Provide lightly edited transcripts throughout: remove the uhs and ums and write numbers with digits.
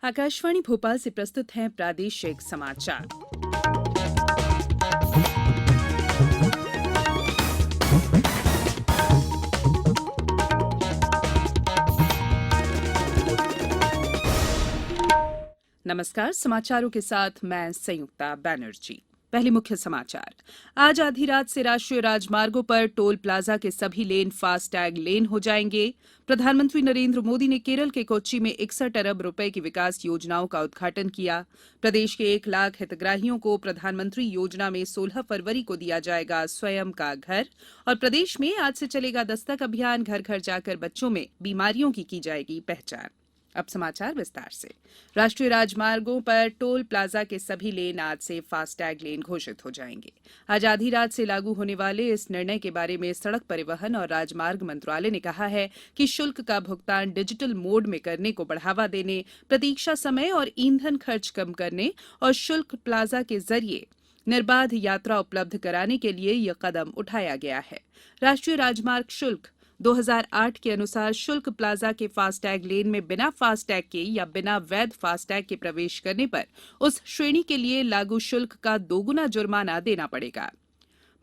आकाशवाणी भोपाल से प्रस्तुत हैं प्रादेशिक समाचार। नमस्कार, समाचारों के साथ मैं संयुक्ता बैनर्जी। पहले मुख्य समाचार। आज आधी रात से राष्ट्रीय राजमार्गों पर टोल प्लाजा के सभी लेन फास्टैग लेन हो जाएंगे। प्रधानमंत्री नरेंद्र मोदी ने केरल के कोच्चि में 61 अरब रुपए की विकास योजनाओं का उद्घाटन किया। प्रदेश के 1 लाख हितग्राहियों को प्रधानमंत्री योजना में 16 फरवरी को दिया जाएगा स्वयं का घर। और प्रदेश में आज से चलेगा दस्तक अभियान, घर घर जाकर बच्चों में बीमारियों की जाएगी पहचान। अब समाचार विस्तार से। राष्ट्रीय राजमार्गों पर टोल प्लाजा के सभी लेन आज से फास्टैग लेन घोषित हो जाएंगे। आज आधी रात से लागू होने वाले इस निर्णय के बारे में सड़क परिवहन और राजमार्ग मंत्रालय ने कहा है कि शुल्क का भुगतान डिजिटल मोड में करने को बढ़ावा देने, प्रतीक्षा समय और ईंधन खर्च कम करने और शुल्क प्लाजा के जरिए निर्बाध यात्रा उपलब्ध कराने के लिए यह कदम उठाया गया है। राष्ट्रीय राजमार्ग शुल्क 2008 के अनुसार शुल्क प्लाजा के फास्टैग लेन में बिना फास्टैग के या बिना वैध फास्टैग के प्रवेश करने पर उस श्रेणी के लिए लागू शुल्क का दोगुना जुर्माना देना पड़ेगा।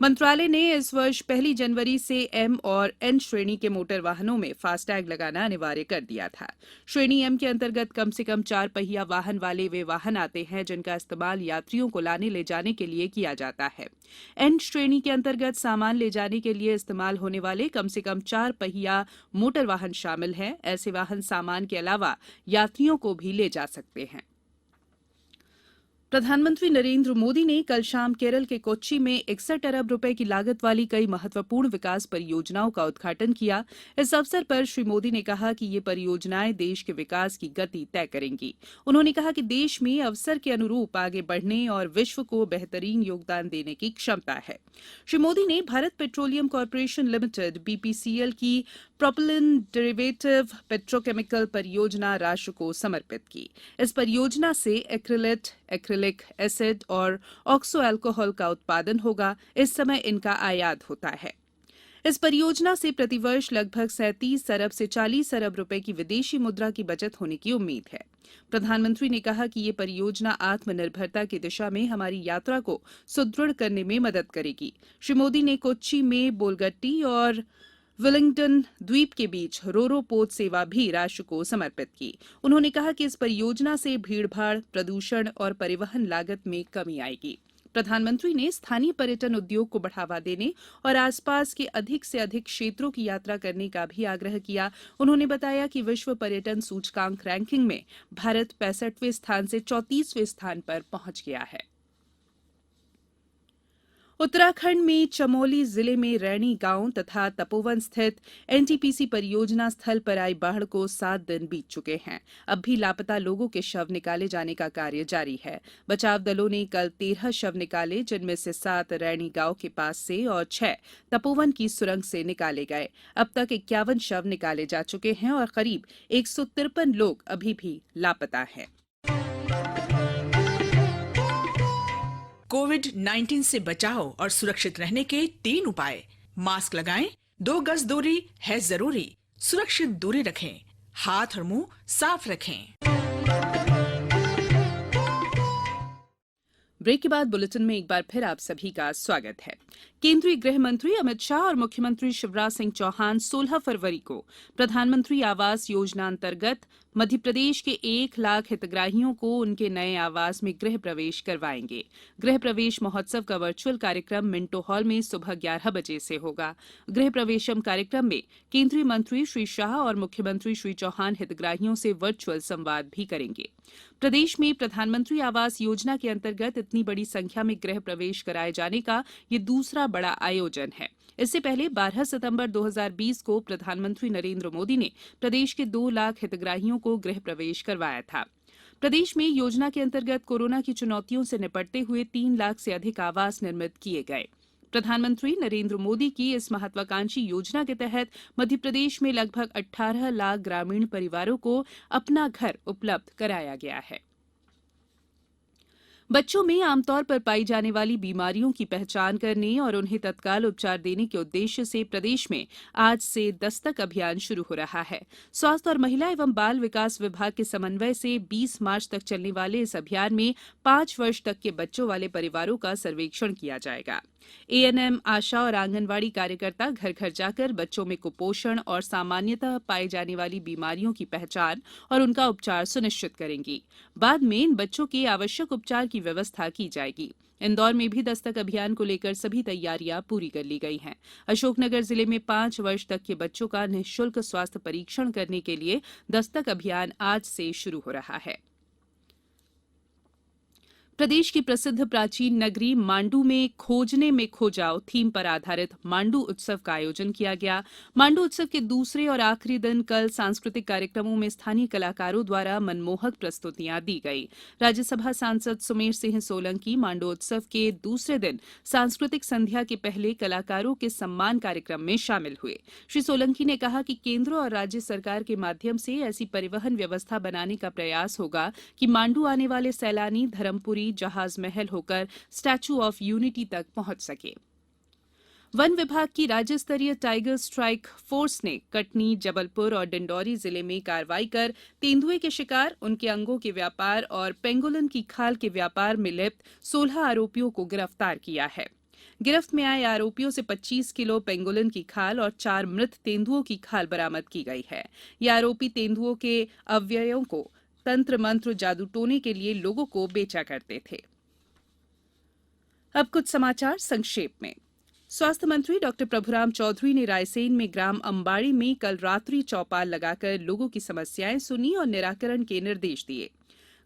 मंत्रालय ने इस वर्ष 1 जनवरी से एम और एन श्रेणी के मोटर वाहनों में फास्टैग लगाना अनिवार्य कर दिया था। श्रेणी एम के अंतर्गत कम से कम 4 पहिया वाहन वाले वे वाहन आते हैं जिनका इस्तेमाल यात्रियों को लाने ले जाने के लिए किया जाता है। एन श्रेणी के अंतर्गत सामान ले जाने के लिए इस्तेमाल होने वाले कम से कम 4 पहिया मोटर वाहन शामिल हैं। ऐसे वाहन सामान के अलावा यात्रियों को भी ले जा सकते हैं। प्रधानमंत्री नरेंद्र मोदी ने कल शाम केरल के कोच्चि में 61 अरब रुपए की लागत वाली कई महत्वपूर्ण विकास परियोजनाओं का उद्घाटन किया। इस अवसर पर श्री मोदी ने कहा कि ये परियोजनाएं देश के विकास की गति तय करेंगी। उन्होंने कहा कि देश में अवसर के अनुरूप आगे बढ़ने और विश्व को बेहतरीन योगदान देने की क्षमता है। श्री मोदी ने Bharat petroleum corporation limited BPCL की प्रोपिलिन डेरिवेटिव पेट्रोकेमिकल परियोजना राष्ट्र को समर्पित की। इस परियोजना से एक्रिलेट, एक्रिलिक एसिड और ऑक्सो अल्कोहल का उत्पादन होगा। इस समय इनका आयात होता है। इस परियोजना से प्रतिवर्ष लगभग 37 अरब से 40 अरब रुपए की विदेशी मुद्रा की बचत होने की उम्मीद है। प्रधानमंत्री ने कहा कि ये परियोजना आत्मनिर्भरता की दिशा में हमारी यात्रा को सुदृढ़ करने में मदद करेगी। श्री मोदी ने कोच्चि में बोलगट्टी और वेलिंगटन द्वीप के बीच रोरो पोत सेवा भी राष्ट्र को समर्पित की। उन्होंने कहा कि इस परियोजना से भीड़भाड़, प्रदूषण और परिवहन लागत में कमी आएगी। प्रधानमंत्री ने स्थानीय पर्यटन उद्योग को बढ़ावा देने और आसपास के अधिक से अधिक क्षेत्रों की यात्रा करने का भी आग्रह किया। उन्होंने बताया कि विश्व पर्यटन सूचकांक रैंकिंग में भारत 65वें स्थान से 34वें स्थान पर पहुंच गया है। उत्तराखंड में चमोली जिले में रैणी गांव तथा तपोवन स्थित एनटीपीसी परियोजना स्थल पर आई बाढ़ को 7 दिन बीत चुके हैं। अब भी लापता लोगों के शव निकाले जाने का कार्य जारी है। बचाव दलों ने कल 13 शव निकाले, जिनमें से 7 रैणी गांव के पास से और 6 तपोवन की सुरंग से निकाले गए। अब तक 51 शव निकाले जा चुके हैं और करीब 153 लोग अभी भी लापता हैं। कोविड-19 से बचाव और सुरक्षित रहने के 3 उपाय। मास्क लगाएं, 2 गज दूरी है जरूरी, सुरक्षित दूरी रखें, हाथ और मुंह साफ रखें। ब्रेक के बाद बुलेटिन में एक बार फिर आप सभी का स्वागत है। केंद्रीय गृह मंत्री अमित शाह और मुख्यमंत्री शिवराज सिंह चौहान 16 फरवरी को प्रधानमंत्री आवास योजना अंतर्गत मध्य प्रदेश के 1 लाख हितग्राहियों को उनके नए आवास में गृह प्रवेश करवाएंगे। गृह प्रवेश महोत्सव का वर्चुअल कार्यक्रम मिंटो हॉल में सुबह 11 बजे से होगा। गृह प्रवेशम कार्यक्रम में केंद्रीय मंत्री श्री शाह और मुख्यमंत्री श्री चौहान हितग्राहियों से वर्चुअल संवाद भी करेंगे। प्रदेश में प्रधानमंत्री आवास योजना के अंतर्गत इतनी बड़ी संख्या में गृह प्रवेश कराए जाने का ये दूसरा बड़ा आयोजन है। इससे पहले 12 सितंबर 2020 को प्रधानमंत्री नरेंद्र मोदी ने प्रदेश के 2 लाख हितग्राहियों को गृह प्रवेश करवाया था। प्रदेश में योजना के अंतर्गत कोरोना की चुनौतियों से निपटते हुए 3 लाख से अधिक आवास निर्मित किए गए। प्रधानमंत्री नरेंद्र मोदी की इस महत्वाकांक्षी योजना के तहत मध्य प्रदेश में लगभग 18 लाख ग्रामीण परिवारों को अपना घर उपलब्ध कराया गया है। बच्चों में आमतौर पर पाई जाने वाली बीमारियों की पहचान करने और उन्हें तत्काल उपचार देने के उद्देश्य से प्रदेश में आज से दस्तक अभियान शुरू हो रहा है। स्वास्थ्य और महिला एवं बाल विकास विभाग के समन्वय से 20 मार्च तक चलने वाले इस अभियान में 5 वर्ष तक के बच्चों वाले परिवारों का सर्वेक्षण किया जाएगा। एएनएम, आशा और आंगनवाड़ी कार्यकर्ता घर घर जाकर बच्चों में कुपोषण और सामान्यतः पाई जाने वाली बीमारियों की पहचान और उनका उपचार सुनिश्चित करेंगी। बाद में इन बच्चों के आवश्यक उपचार की व्यवस्था की जाएगी। इंदौर में भी दस्तक अभियान को लेकर सभी तैयारियां पूरी कर ली गई हैं। अशोकनगर जिले में 5 वर्ष तक के बच्चों का निःशुल्क स्वास्थ्य परीक्षण करने के लिए दस्तक अभियान आज से शुरू हो रहा है। प्रदेश की प्रसिद्ध प्राचीन नगरी मांडू में खोजने में खो जाओ थीम पर आधारित मांडू उत्सव का आयोजन किया गया। मांडू उत्सव के दूसरे और आखिरी दिन कल सांस्कृतिक कार्यक्रमों में स्थानीय कलाकारों द्वारा मनमोहक प्रस्तुतियां दी गई। राज्यसभा सांसद सुमेर सिंह सोलंकी मांडू उत्सव के दूसरे दिन सांस्कृतिक संध्या के पहले कलाकारों के सम्मान कार्यक्रम में शामिल हुए। श्री सोलंकी ने कहा कि केंद्र और राज्य सरकार के माध्यम से ऐसी परिवहन व्यवस्था बनाने का प्रयास होगा कि मांडू आने वाले सैलानी धर्मपुरी, जहाज महल होकर स्टैच्यू ऑफ यूनिटी तक पहुंच सके। वन विभाग की राज्य स्तरीय टाइगर स्ट्राइक फोर्स ने कटनी, जबलपुर और डिंडौरी जिले में कार्रवाई कर तेंदुए के शिकार, उनके अंगों के व्यापार और पेंगोलिन की खाल के व्यापार में लिप्त 16 आरोपियों को गिरफ्तार किया है। गिरफ्त में आए आरोपियों से 25 किलो पेंगोलिन की खाल और 4 मृत तेंदुओं की खाल बरामद की गई है। ये आरोपी तेंदुओं के अवयवों को तंत्र मंत्र जादू टोने के लिए लोगों को बेचा करते थे। अब कुछ समाचार संक्षेप में। स्वास्थ्य मंत्री डॉक्टर प्रभुराम चौधरी ने रायसेन में ग्राम अंबाड़ी में कल रात्रि चौपाल लगाकर लोगों की समस्याएं सुनी और निराकरण के निर्देश दिए।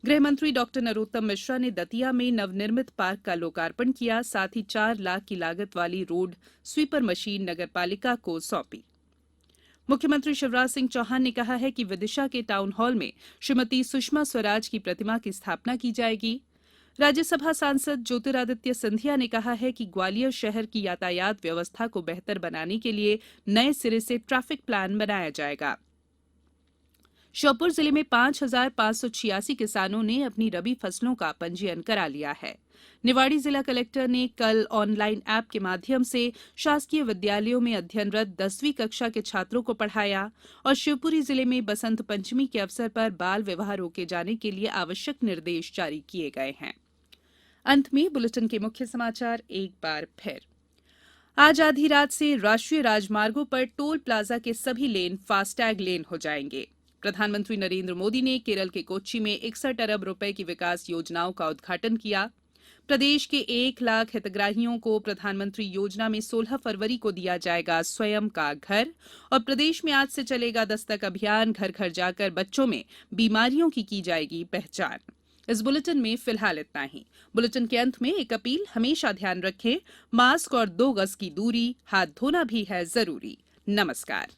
गृह मंत्री डॉक्टर नरोत्तम मिश्रा ने दतिया में नवनिर्मित पार्क का लोकार्पण किया। साथ ही 4 लाख की लागत वाली रोड स्वीपर मशीन नगरपालिका को सौंपी। मुख्यमंत्री शिवराज सिंह चौहान ने कहा है कि विदिशा के टाउन हॉल में श्रीमती सुषमा स्वराज की प्रतिमा की स्थापना की जाएगी। राज्यसभा सांसद ज्योतिरादित्य सिंधिया ने कहा है कि ग्वालियर शहर की यातायात व्यवस्था को बेहतर बनाने के लिए नए सिरे से ट्रैफिक प्लान बनाया जाएगा। श्योपुर जिले में 5,586 किसानों ने अपनी रबी फसलों का पंजीयन करा लिया है। निवाड़ी जिला कलेक्टर ने कल ऑनलाइन ऐप के माध्यम से शासकीय विद्यालयों में अध्ययनरत 10वीं कक्षा के छात्रों को पढ़ाया और शिवपुरी जिले में बसंत पंचमी के अवसर पर बाल विवाह रोके जाने के लिए आवश्यक निर्देश जारी किए गए हैं। अंत में बुलेटिन के मुख्य समाचार एक बार फिर। आज आधी रात से राष्ट्रीय राजमार्गों पर टोल प्लाजा के सभी लेन फास्टैग लेन हो जाएंगे। प्रधानमंत्री नरेंद्र मोदी ने केरल के कोच्चि में 61 अरब रुपए की विकास योजनाओं का उद्घाटन किया। प्रदेश के 1 लाख हितग्राहियों को प्रधानमंत्री योजना में 16 फरवरी को दिया जाएगा स्वयं का घर। और प्रदेश में आज से चलेगा दस्तक अभियान, घर घर जाकर बच्चों में बीमारियों की जाएगी पहचान। इस बुलेटिन में फिलहाल इतना ही। बुलेटिन के अंत में एक अपील, हमेशा ध्यान रखें, मास्क और 2 गज की दूरी, हाथ धोना भी है जरूरी। नमस्कार।